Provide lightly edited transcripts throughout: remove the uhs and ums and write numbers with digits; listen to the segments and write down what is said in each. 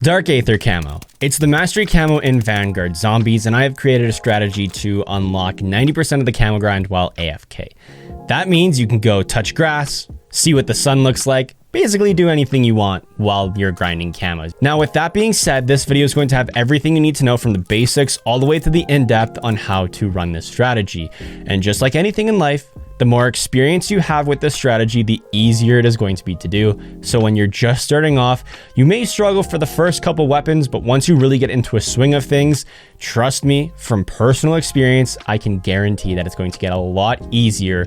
Dark Aether camo. It's the mastery camo in Vanguard zombies, and I have created a strategy to unlock 90% of the camo grind while AFK. That means you can go touch grass, see what the sun looks like, basically do anything you want while you're grinding camos. Now, with that being said, this video is going to have everything you need to know from the basics all the way to the in-depth on how to run this strategy. And just like anything in life, the more experience you have with this strategy, the easier it is going to be to do. So when you're just starting off, you may struggle for the first couple weapons, but once you really get into a swing of things, trust me, from personal experience, I can guarantee that it's going to get a lot easier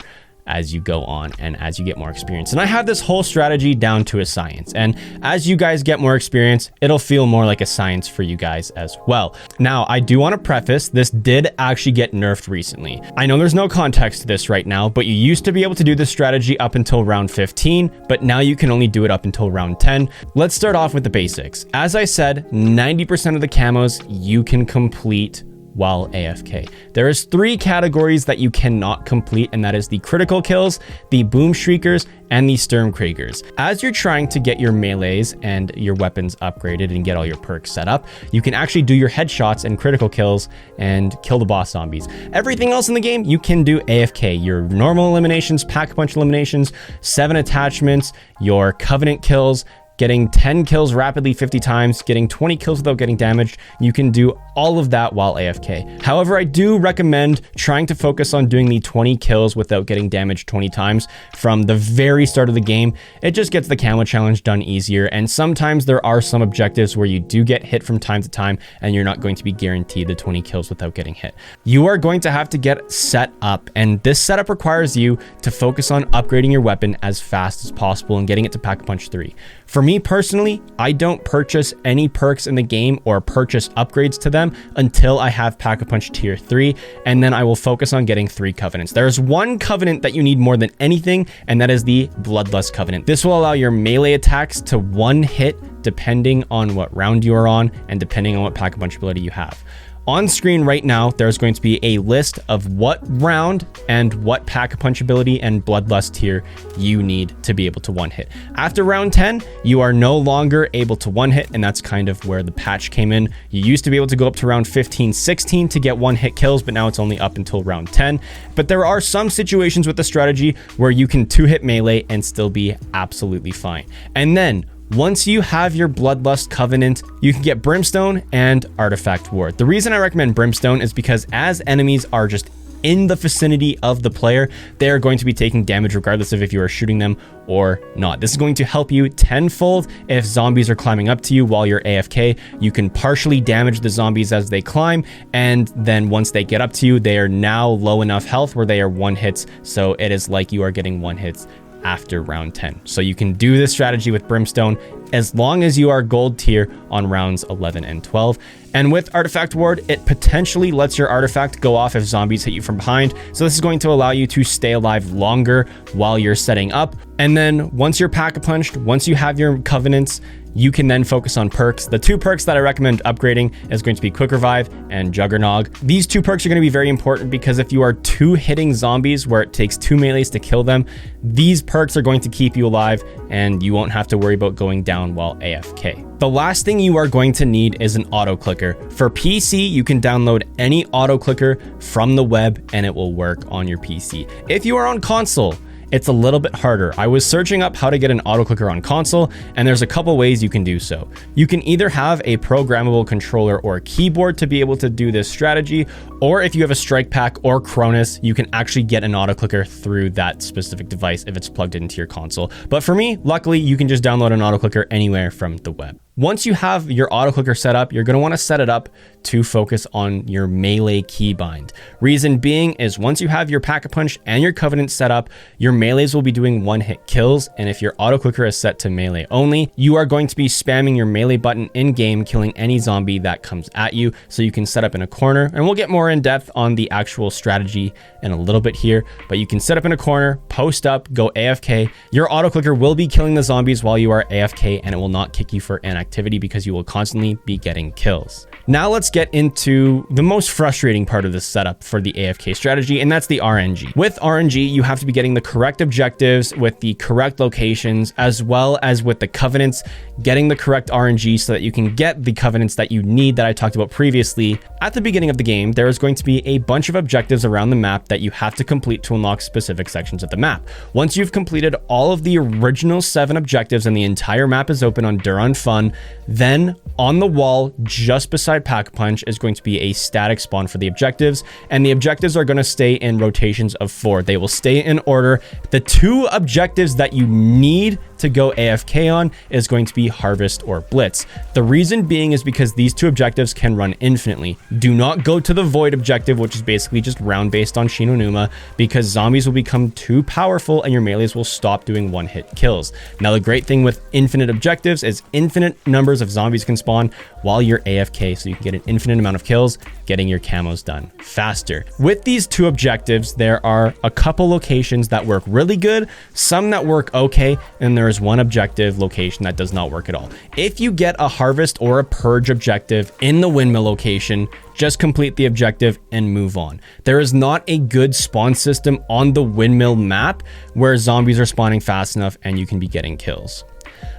as you go on and as you get more experience. And I have this whole strategy down to a science. And as you guys get more experience, it'll feel more like a science for you guys as well. Now, I do want to preface, this did actually get nerfed recently. I know there's no context to this right now, but you used to be able to do this strategy up until round 15, but now you can only do it up until round 10. Let's start off with the basics. As I said, 90% of the camos you can complete while AFK. There is 3 categories that you cannot complete, and that is the critical kills, the boom shriekers, and the Sturmkriegers. As you're trying to get your melees and your weapons upgraded and get all your perks set up, you can actually do your headshots and critical kills and kill the boss zombies. Everything else in the game, you can do AFK. Your normal eliminations, pack-a-punch eliminations, 7 attachments, your covenant kills, getting 10 kills rapidly 50 times, getting 20 kills without getting damaged. You can do all of that while AFK. However, I do recommend trying to focus on doing the 20 kills without getting damaged 20 times from the very start of the game. It just gets the camo challenge done easier. And sometimes there are some objectives where you do get hit from time to time and you're not going to be guaranteed the 20 kills without getting hit. You are going to have to get set up, and this setup requires you to focus on upgrading your weapon as fast as possible and getting it to Pack-a-Punch 3. For me personally, I don't purchase any perks in the game or purchase upgrades to them until I have Pack-a-Punch tier 3, and then I will focus on getting 3 covenants. There's one covenant that you need more than anything, and that is the Bloodlust covenant. This will allow your melee attacks to one hit depending on what round you are on and depending on what Pack-a-Punch ability you have. On screen right now, there's going to be a list of what round and what Pack-a-Punch ability and Bloodlust tier you need to be able to one hit. After round 10, you are no longer able to one hit, and that's kind of where the patch came in. You used to be able to go up to round 15, 16 to get one hit kills, but now it's only up until round 10. But there are some situations with the strategy where you can 2-hit melee and still be absolutely fine. And then once you have your Bloodlust Covenant, you can get Brimstone and Artifact Ward. The reason I recommend Brimstone is because as enemies are just in the vicinity of the player, they are going to be taking damage regardless of if you are shooting them or not. This is going to help you tenfold if zombies are climbing up to you while you're AFK. You can partially damage the zombies as they climb, and then once they get up to you, they are now low enough health where they are one hits, so it is like you are getting one hits after round 10. So you can do this strategy with Brimstone as long as you are gold tier on rounds 11 and 12. And with Artifact Ward, it potentially lets your artifact go off if zombies hit you from behind. So this is going to allow you to stay alive longer while you're setting up. And then once you're Pack-a-Punched, once you have your covenants, you can then focus on perks. The 2 perks that I recommend upgrading is going to be Quick Revive and Juggernog. These 2 perks are going to be very important because if you are 2-hitting zombies where it takes 2 melees to kill them, these perks are going to keep you alive and you won't have to worry about going down while AFK. The last thing you are going to need is an auto clicker. For PC, you can download any auto clicker from the web and it will work on your PC. If you are on console, it's a little bit harder. I was searching up how to get an auto clicker on console, and there's a couple ways you can do so. You can either have a programmable controller or keyboard to be able to do this strategy, or if you have a Strike Pack or Cronus, you can actually get an auto clicker through that specific device if it's plugged into your console. But for me, luckily, you can just download an auto clicker anywhere from the web. Once you have your auto clicker set up, you're going to want to set it up to focus on your melee keybind. Reason being is once you have your Pack-a-Punch and your Covenant set up, your melees will be doing one-hit kills, and if your auto clicker is set to melee only, you are going to be spamming your melee button in-game, killing any zombie that comes at you, so you can set up in a corner, and we'll get more in depth on the actual strategy in a little bit here, but you can set up in a corner, post up, go AFK. Your auto clicker will be killing the zombies while you are AFK, and it will not kick you for inactivity because you will constantly be getting kills. Now let's get into the most frustrating part of this setup for the AFK strategy, and that's the RNG. With RNG, you have to be getting the correct objectives with the correct locations, as well as with the covenants, getting the correct RNG so that you can get the covenants that you need that I talked about previously. At the beginning of the game, there is going to be a bunch of objectives around the map that you have to complete to unlock specific sections of the map. Once you've completed all of the original 7 objectives and the entire map is open on Duran Fun, then on the wall just beside Pack-a-Punch is going to be a static spawn for the objectives, and the objectives are going to stay in rotations of 4. They will stay in order. The 2 objectives that you need to go AFK on is going to be Harvest or Blitz. The reason being is because these 2 objectives can run infinitely. Do not go to the Void objective, which is basically just round based on Shinonuma, because zombies will become too powerful and your melees will stop doing one-hit kills. Now, the great thing with infinite objectives is infinite numbers of zombies can spawn while you're AFK, so you can get an infinite amount of kills, getting your camos done faster. With these 2 objectives, there are a couple locations that work really good, some that work okay, and there is one objective location that does not work at all. If you get a Harvest or a Purge objective in the windmill location, just complete the objective and move on. There is not a good spawn system on the windmill map where zombies are spawning fast enough and you can be getting kills.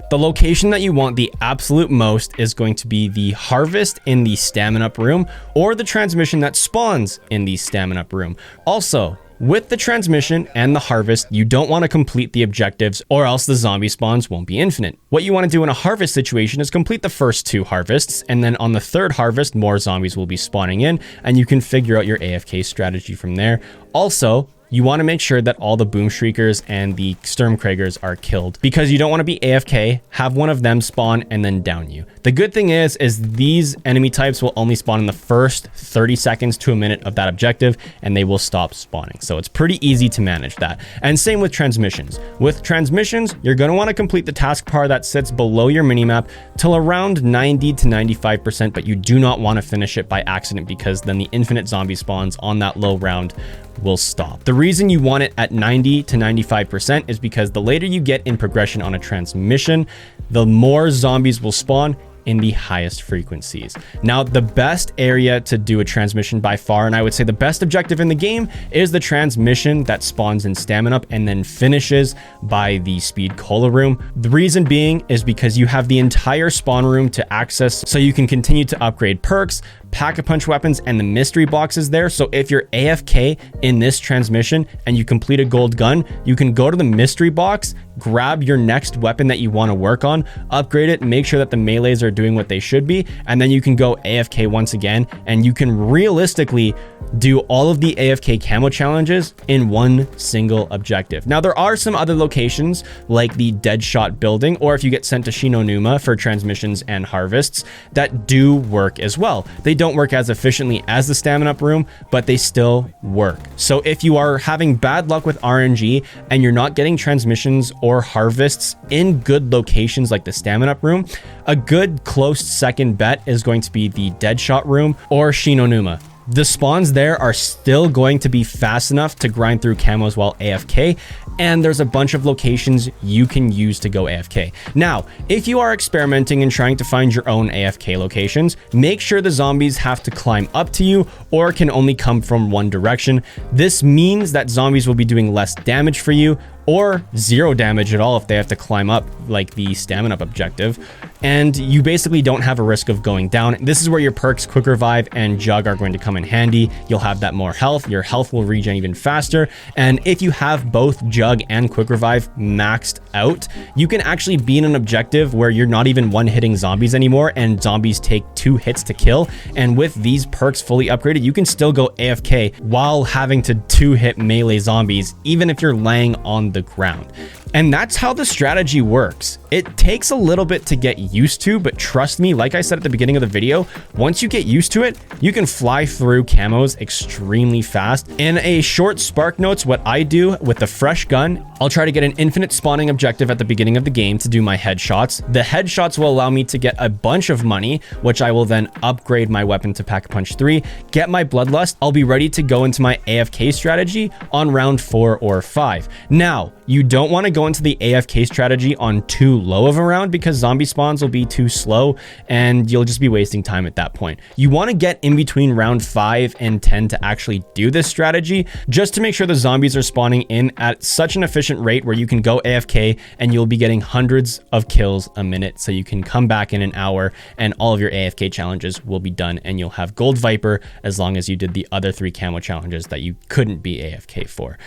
The location that you want the absolute most is going to be the Harvest in the Stamina Up room, or the transmission that spawns in the Stamina Up room. Also, with the transmission and the Harvest, you don't want to complete the objectives or else the zombie spawns won't be infinite. What you want to do in a Harvest situation is complete the first 2 harvests, and then on the 3rd harvest, more zombies will be spawning in, and you can figure out your AFK strategy from there. Also, you want to make sure that all the Boom Shriekers and the Sturmkriegers are killed, because you don't want to be AFK, have one of them spawn, and then down you. The good thing is these enemy types will only spawn in the first 30 seconds to a minute of that objective, and they will stop spawning. So it's pretty easy to manage that. And same with transmissions. With transmissions, you're going to want to complete the task bar that sits below your minimap till around 90 to 95%, but you do not want to finish it by accident, because then the infinite zombie spawns on that low round will stop. The reason you want it at 90 to 95% is because the later you get in progression on a transmission, the more zombies will spawn in the highest frequencies. Now, the best area to do a transmission by far, and I would say the best objective in the game, is the transmission that spawns in Stamina Up and then finishes by the Speed Cola room. The reason being is because you have the entire spawn room to access, so you can continue to upgrade perks, Pack-a-Punch weapons, and the mystery boxes there. So if you're AFK in this transmission and you complete a gold gun, you can go to the mystery box, grab your next weapon that you want to work on, upgrade it, make sure that the melees are doing what they should be, and then you can go AFK once again, and you can realistically do all of the AFK camo challenges in one single objective. Now, there are some other locations like the Deadshot building, or if you get sent to Shinonuma for transmissions and harvests, that do work as well. They don't work as efficiently as the Stamina Up room, but they still work. So if you are having bad luck with RNG and you're not getting transmissions or harvests in good locations like the Stamina Up room, a good close second bet is going to be the Deadshot room or Shinonuma. The spawns there are still going to be fast enough to grind through camos while AFK, and there's a bunch of locations you can use to go AFK. Now, if you are experimenting and trying to find your own AFK locations, make sure the zombies have to climb up to you or can only come from one direction. This means that zombies will be doing less damage for you, or 0 damage at all if they have to climb up, like the Stamina Up objective, and you basically don't have a risk of going down. This is where your perks Quick Revive and Jug are going to come in handy. You'll have that more health, your health will regen even faster, and if you have both Jug and Quick Revive maxed out, you can actually be in an objective where you're not even one-hitting zombies anymore, and zombies take 2 hits to kill, and with these perks fully upgraded, you can still go AFK while having to 2-hit melee zombies, even if you're laying on the ground. And that's how the strategy works. It takes a little bit to get used to, but trust me, like I said at the beginning of the video, once you get used to it, you can fly through camos extremely fast. In a short Spark Notes, what I do with the fresh gun, I'll try to get an infinite spawning objective at the beginning of the game to do my headshots. The headshots will allow me to get a bunch of money, which I will then upgrade my weapon to Pack-a-Punch 3, get my Bloodlust. I'll be ready to go into my AFK strategy on round 4 or 5. Now, Now, you don't want to go into the AFK strategy on too low of a round because zombie spawns will be too slow and you'll just be wasting time at that point. You want to get in between round 5 and 10 to actually do this strategy, just to make sure the zombies are spawning in at such an efficient rate where you can go AFK and you'll be getting hundreds of kills a minute. So you can come back in an hour and all of your AFK challenges will be done and you'll have Gold Viper as long as you did the other 3 camo challenges that you couldn't be AFK for.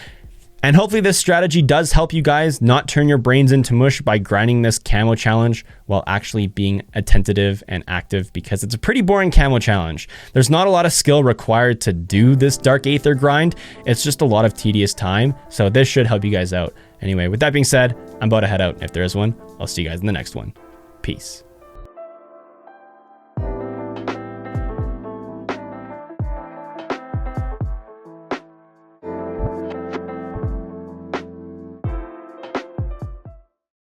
And hopefully this strategy does help you guys not turn your brains into mush by grinding this camo challenge while actually being attentive and active, because it's a pretty boring camo challenge. There's not a lot of skill required to do this Dark Aether grind. It's just a lot of tedious time. So this should help you guys out. Anyway, with that being said, I'm about to head out. If there is one, I'll see you guys in the next one. Peace.